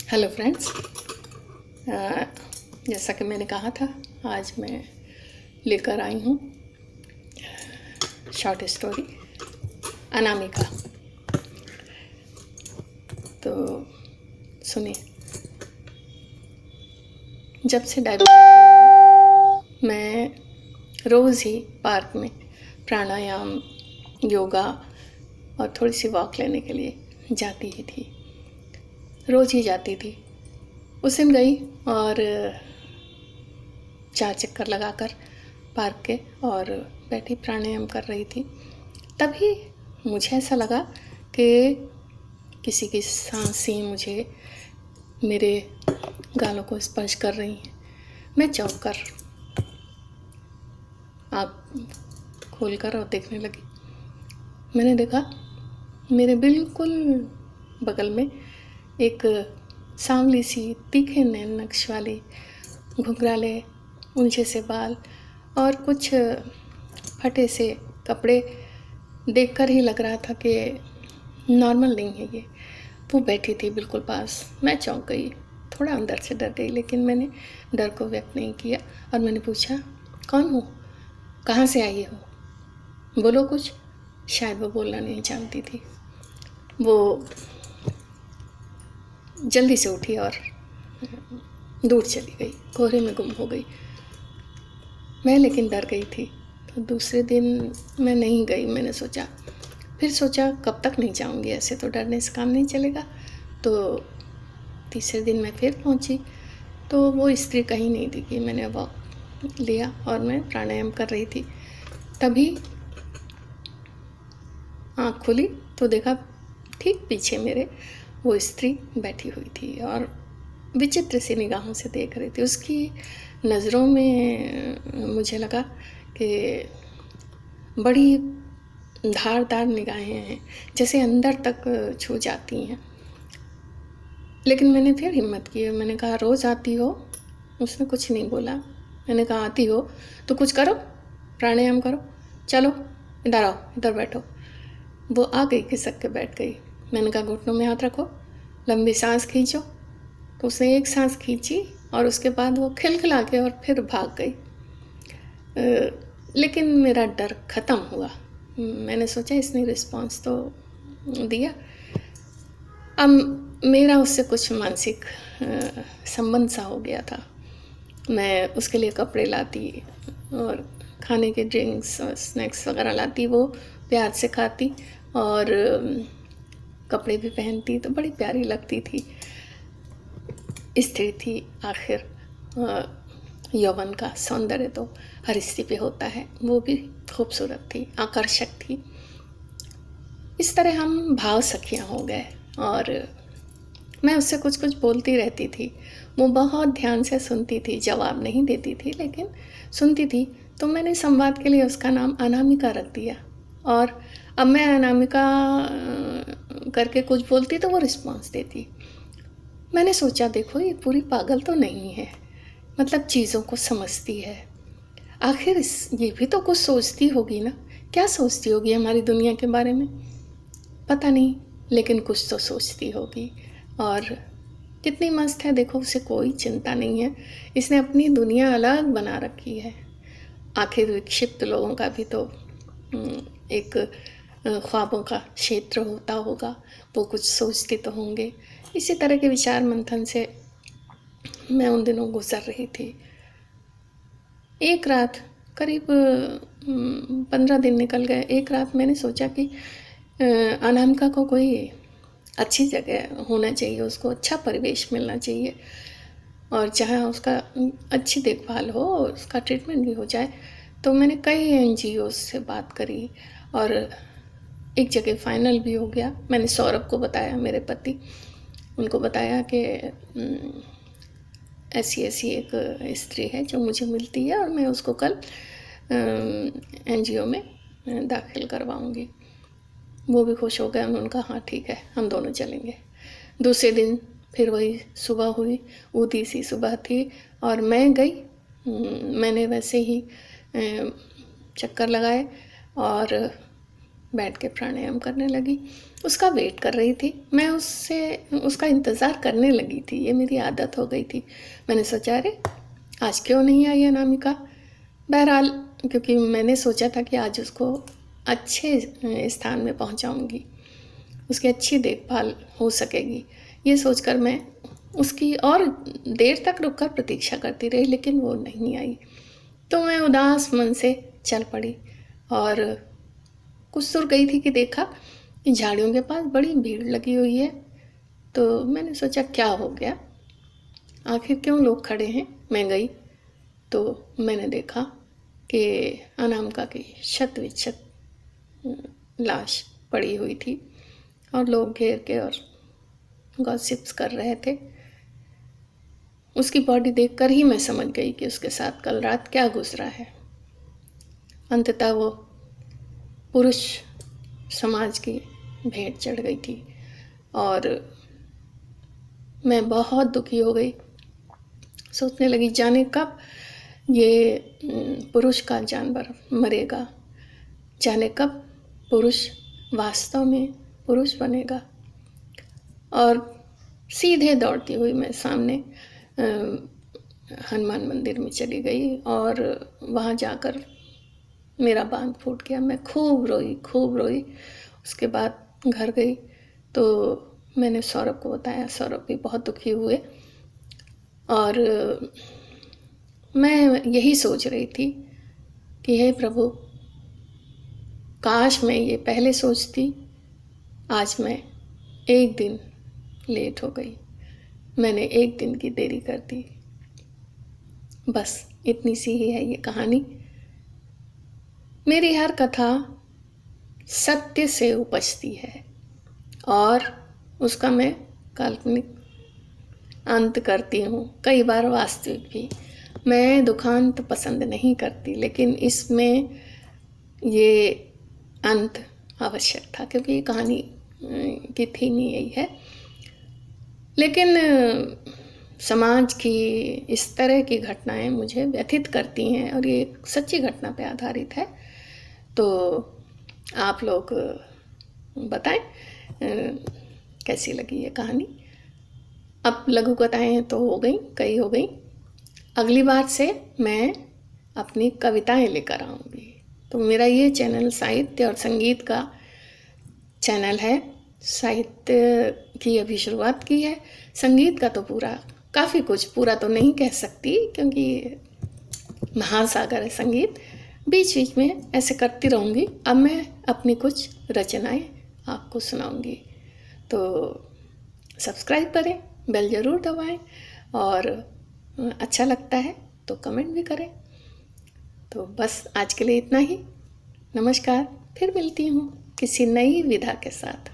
Hello friends. जैसा कि मैंने कहा था, आज मैं लेकर आई हूँ शॉर्ट स्टोरी अनामिका। तो सुनिए। जब से डायबिटिक मैं रोज़ ही पार्क में प्राणायाम, योगा और थोड़ी सी वॉक लेने के लिए जाती ही थी। रोज़ ही जाती थी। उस दिन गई और 4 चक्कर लगाकर पार्क के और बैठी प्राणायाम कर रही थी। तभी मुझे ऐसा लगा कि किसी की सांसें मुझे मेरे गालों को स्पर्श कर रही हैं। मैं चौंक कर आँख खोलकर और देखने लगी। मैंने देखा मेरे बिल्कुल बगल में एक सांवली सी तीखे नैन नक्श वाली, घुंघराले उलझे से बाल और कुछ फटे से कपड़े देखकर ही लग रहा था कि नॉर्मल नहीं है ये। वो बैठी थी बिल्कुल पास। मैं चौंक गई, थोड़ा अंदर से डर गई, लेकिन मैंने डर को व्यक्त नहीं किया और मैंने पूछा, कौन हो, कहाँ से आई हो, बोलो कुछ। शायद वो बोलना नहीं जानती थी। वो जल्दी से उठी और दूर चली गई, कोहरे में गुम हो गई। मैं लेकिन डर गई थी, तो दूसरे दिन मैं नहीं गई। मैंने सोचा कब तक नहीं जाऊंगी, ऐसे तो डरने से काम नहीं चलेगा। तो तीसरे दिन मैं फिर पहुंची, तो वो स्त्री कहीं नहीं दिखी। मैंने वॉक लिया और मैं प्राणायाम कर रही थी। तभी आँख खुली तो देखा ठीक पीछे मेरे वो स्त्री बैठी हुई थी और विचित्र सी निगाहों से देख रही थी। उसकी नज़रों में मुझे लगा कि बड़ी धारदार निगाहें हैं, जैसे अंदर तक छू जाती हैं। लेकिन मैंने फिर हिम्मत की। मैंने कहा, रोज़ आती हो? उसने कुछ नहीं बोला। मैंने कहा, आती हो तो कुछ करो, प्राणायाम करो, चलो इधर आओ, इधर बैठो। वो आ गई, खिसक के बैठ गई। मैंने कहा, घुटनों में हाथ रखो, लंबी सांस खींचो। तो उसने एक सांस खींची और उसके बाद वो खिलखिला के और फिर भाग गई। लेकिन मेरा डर ख़त्म हुआ। मैंने सोचा इसने रिस्पॉन्स तो दिया, अब मेरा उससे कुछ मानसिक संबंध सा हो गया था। मैं उसके लिए कपड़े लाती और खाने के ड्रिंक्स और स्नैक्स वगैरह लाती, वो प्यार से खाती और कपड़े भी पहनती, तो बड़ी प्यारी लगती थी। स्त्री थी आखिर। यौवन का सौंदर्य तो हर स्त्री पे होता है। वो भी खूबसूरत थी, आकर्षक थी। इस तरह हम भाव सखियाँ हो गए और मैं उससे कुछ कुछ बोलती रहती थी। वो बहुत ध्यान से सुनती थी, जवाब नहीं देती थी लेकिन सुनती थी। तो मैंने संवाद के लिए उसका नाम अनामिका रख दिया और अब मैं अनामिका करके कुछ बोलती तो वो रिस्पॉन्स देती। मैंने सोचा, देखो ये पूरी पागल तो नहीं है, मतलब चीज़ों को समझती है। आखिर ये भी तो कुछ सोचती होगी ना। क्या सोचती होगी हमारी दुनिया के बारे में, पता नहीं, लेकिन कुछ तो सोचती होगी। और कितनी मस्त है, देखो उसे कोई चिंता नहीं है। इसने अपनी दुनिया अलग बना रखी है। आखिर विक्षिप्त लोगों का भी तो एक ख्वाबों का क्षेत्र होता होगा, वो कुछ सोचते तो होंगे। इसी तरह के विचार मंथन से मैं उन दिनों गुजर रही थी। एक रात, करीब 15 दिन निकल गए। एक रात मैंने सोचा कि अनामिका को कोई अच्छी जगह होना चाहिए, उसको अच्छा परिवेश मिलना चाहिए और जहाँ उसका अच्छी देखभाल हो, उसका ट्रीटमेंट भी हो जाए। तो मैंने कई NGO से बात करी और एक जगह फाइनल भी हो गया। मैंने सौरभ को बताया, मेरे पति, उनको बताया कि ऐसी एक स्त्री है जो मुझे मिलती है और मैं उसको कल NGO में दाखिल करवाऊँगी। वो भी खुश हो गए। उन्होंने कहा, हाँ ठीक है, हम दोनों चलेंगे। दूसरे दिन फिर वही सुबह हुई, ऊदी सी सुबह थी और मैं गई। मैंने वैसे ही चक्कर लगाए और बैठ के प्राणायाम करने लगी। उसका वेट कर रही थी, मैं उसका इंतज़ार करने लगी थी, ये मेरी आदत हो गई थी। मैंने सोचा अरे आज क्यों नहीं आई अनामिका। बहरहाल क्योंकि मैंने सोचा था कि आज उसको अच्छे स्थान में पहुंचाऊंगी, उसकी अच्छी देखभाल हो सकेगी, ये सोचकर मैं उसकी और देर तक रुककर प्रतीक्षा करती रही, लेकिन वो नहीं आई। तो मैं उदास मन से चल पड़ी और कुछ दूर गई थी कि देखा कि झाड़ियों के पास बड़ी भीड़ लगी हुई है। तो मैंने सोचा क्या हो गया, आखिर क्यों लोग खड़े हैं। मैं गई तो मैंने देखा कि अनामिका की शत विक्षत लाश पड़ी हुई थी और लोग घेर के और गॉसिप्स कर रहे थे। उसकी बॉडी देखकर ही मैं समझ गई कि उसके साथ कल रात क्या गुजरा है। अंततः वो पुरुष समाज की भेंट चढ़ गई थी और मैं बहुत दुखी हो गई। सोचने लगी जाने कब ये पुरुष का जानवर मरेगा, जाने कब पुरुष वास्तव में पुरुष बनेगा। और सीधे दौड़ती हुई मैं सामने हनुमान मंदिर में चली गई और वहाँ जाकर मेरा बांध फूट गया। मैं खूब रोई। उसके बाद घर गई तो मैंने सौरभ को बताया। सौरभ भी बहुत दुखी हुए और मैं यही सोच रही थी कि हे प्रभु, काश मैं ये पहले सोचती। आज मैं एक दिन लेट हो गई, मैंने एक दिन की देरी कर दी। बस इतनी सी ही है ये कहानी। मेरी हर कथा सत्य से उपजती है और उसका मैं काल्पनिक अंत करती हूँ, कई बार वास्तविक भी। मैं दुखांत पसंद नहीं करती, लेकिन इसमें ये अंत आवश्यक था क्योंकि ये कहानी की थीम ही यही है। लेकिन समाज की इस तरह की घटनाएं मुझे व्यथित करती हैं और ये सच्ची घटना पे आधारित है। तो आप लोग बताएं कैसी लगी ये कहानी। अब लघु कथाएं तो हो गई, कई हो गई। अगली बार से मैं अपनी कविताएं लेकर आऊँगी। तो मेरा ये चैनल साहित्य और संगीत का चैनल है। साहित्य की अभी शुरुआत की है, संगीत का तो काफ़ी कुछ पूरा तो नहीं कह सकती क्योंकि महासागर है संगीत। बीच बीच में ऐसे करती रहूँगी। अब मैं अपनी कुछ रचनाएं आपको सुनाऊँगी। तो सब्सक्राइब करें, बेल ज़रूर दबाएं और अच्छा लगता है तो कमेंट भी करें। तो बस आज के लिए इतना ही। नमस्कार, फिर मिलती हूँ किसी नई विधा के साथ।